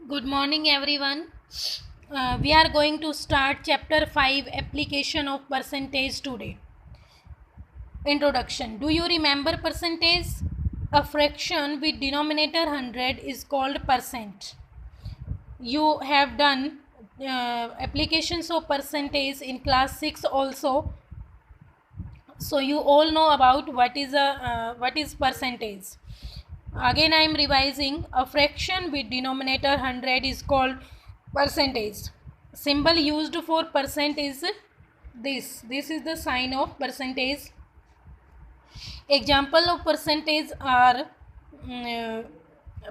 Good morning, everyone. We are going to start chapter 5 application of percentage today. Introduction. Do you remember percentage? A fraction with denominator 100 is called percent. You have done applications of percentage in class 6 also. So you all know about what is percentage. Again, I am revising. A fraction with denominator 100 is called percentage. Symbol used for percent is this is the sign of percentage. Example of percentage are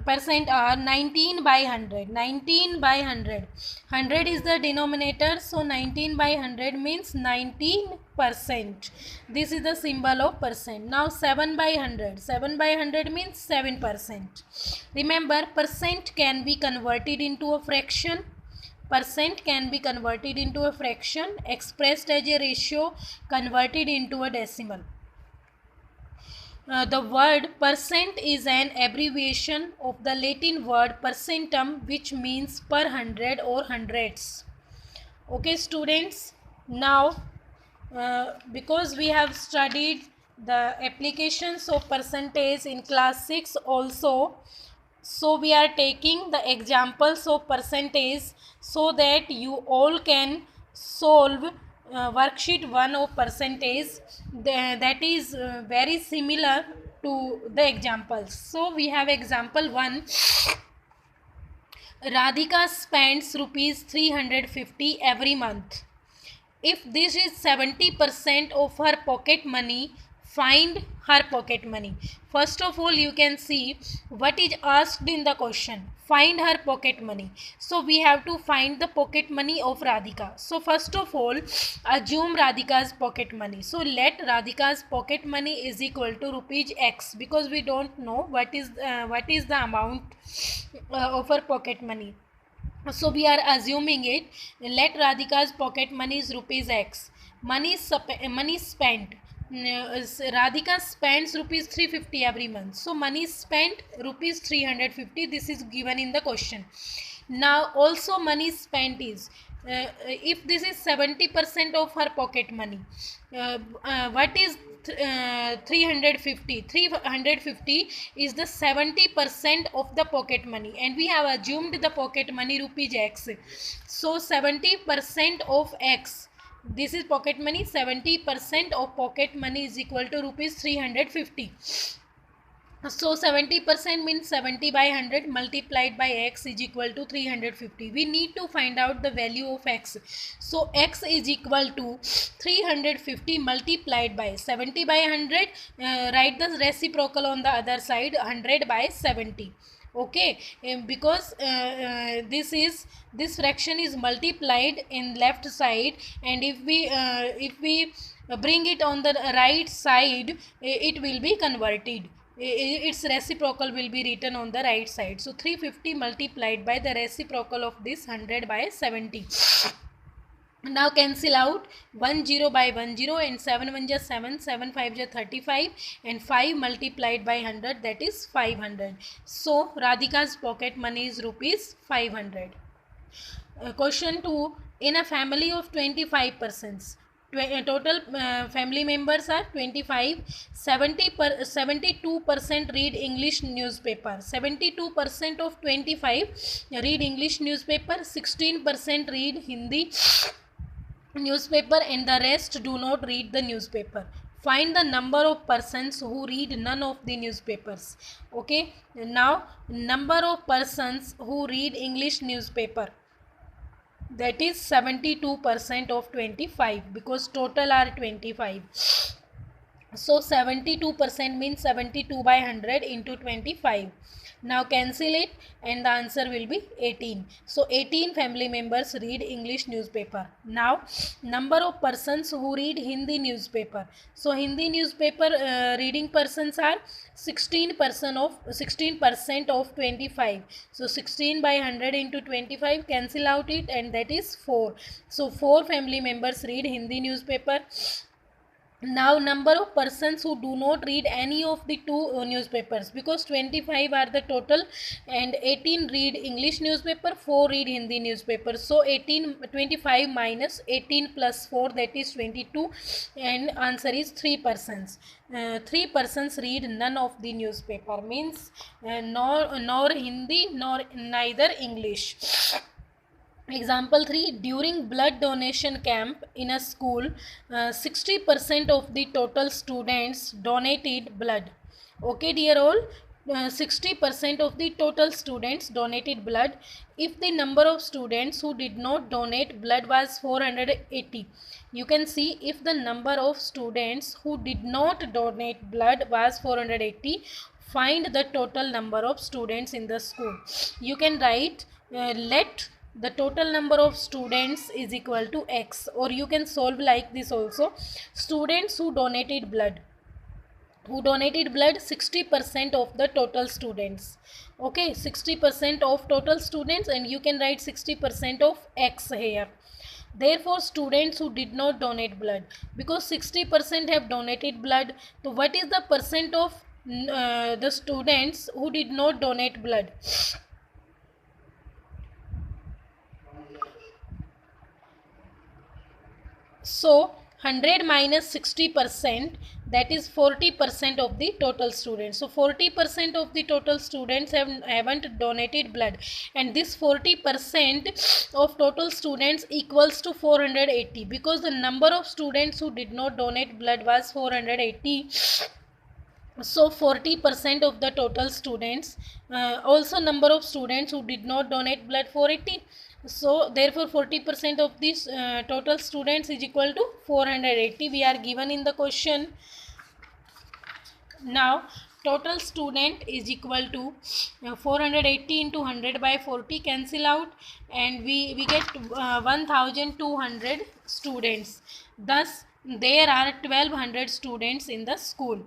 percent are 19 by 100. 19 by 100. 100 is the denominator, so 19 by 100 means 19%. This is the symbol of percent. Now 7 by 100. 7 by 100 means 7%. Remember, percent can be converted into a fraction. Percent can be converted into a fraction, expressed as a ratio, converted into a decimal. The word percent is an abbreviation of the Latin word percentum, which means per hundred or hundreds. Okay, students, now because we have studied the applications of percentage in class 6 also, so we are taking the examples of percentage so that you all can solve worksheet 1 of percentage that is very similar to the examples. So we have example 1. Radhika spends rupees 350 every month. If this is 70% of her pocket money, find her pocket money. First of all, you can see what is asked in the question. Find her pocket money. So we have to find the pocket money of Radhika. So first of all, assume Radhika's pocket money. So let Radhika's pocket money is equal to rupees X, because we don't know what is the amount of her pocket money. So we are assuming it. Let Radhika's pocket money is rupees X. Money spent. Radhika spends rupees 350 every month. So money spent rupees 350. This is given in the question. Now also money spent is, if this is 70% of her pocket money, what is 350? 350 is the 70% of the pocket money, and we have assumed the pocket money rupees X. So 70% of X, this is pocket money. 70% of pocket money is equal to rupees 350. So 70% means 70 by 100 multiplied by X is equal to 350. We need to find out the value of X. So X is equal to 350 multiplied by 70 by 100. Write the reciprocal on the other side, 100 by 70. Okay, because this fraction is multiplied in left side, and if we bring it on the right side, it will be converted. Its reciprocal will be written on the right side. So 350 multiplied by the reciprocal of this 100 by 70. Now cancel out 10 by 10, and 7 1 just 7, 7 5 just 35, and 5 multiplied by 100, that is 500. So Radhika's pocket money is rupees 500. Question 2. In a family of 25 persons, total family members are 25. 72% read English newspaper. 72% of 25 read English newspaper. 16% read Hindi newspaper, and the rest do not read the newspaper. Find the number of persons who read none of the newspapers. Okay, now number of persons who read English newspaper, that is 72% of 25, because total are 25. So 72% means 72 by 100 into 25. Now cancel it, and the answer will be 18. So 18 family members read English newspaper. Now number of persons who read Hindi newspaper. So Hindi newspaper reading persons are 16% of 25. So 16 by 100 into 25, cancel out it, and that is 4. So 4 family members read Hindi newspaper. Now number of persons who do not read any of the two newspapers, because 25 are the total and 18 read English newspaper, 4 read Hindi newspaper. So 25 minus 18 plus 4, that is 22, and answer is 3 persons. 3 persons read none of the newspaper, means nor Hindi nor neither English. Example 3, during blood donation camp in a school, 60% of the total students donated blood. Okay, dear all, 60% of the total students donated blood. If the number of students who did not donate blood was 480, you can see if the number of students who did not donate blood was 480, find the total number of students in the school. You can write let the total number of students is equal to x, or you can solve like this also. Students who donated blood, 60% of the total students. Okay, 60% of total students, and you can write 60% of x here. Therefore students who did not donate blood, because 60% have donated blood, so what is the percent of the students who did not donate blood? So 100 minus 60%, that is 40% of the total students. So 40% of the total students haven't donated blood, and this 40% of total students equals to 480, because the number of students who did not donate blood was 480. So 40% of the total students, also number of students who did not donate blood 480. So therefore 40% of this total students is equal to 480, we are given in the question. Now total student is equal to 480 into 100 by 40, cancel out, and we get 1200 students. Thus there are 1200 students in the school.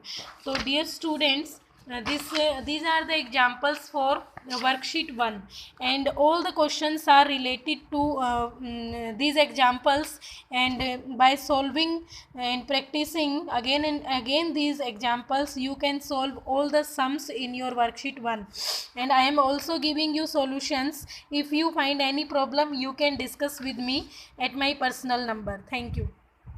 So dear students, these are the examples for worksheet 1, and all the questions are related to these examples, and by solving and practicing again and again these examples, you can solve all the sums in your worksheet 1. And I am also giving you solutions. If you find any problem, you can discuss with me at my personal number. Thank you.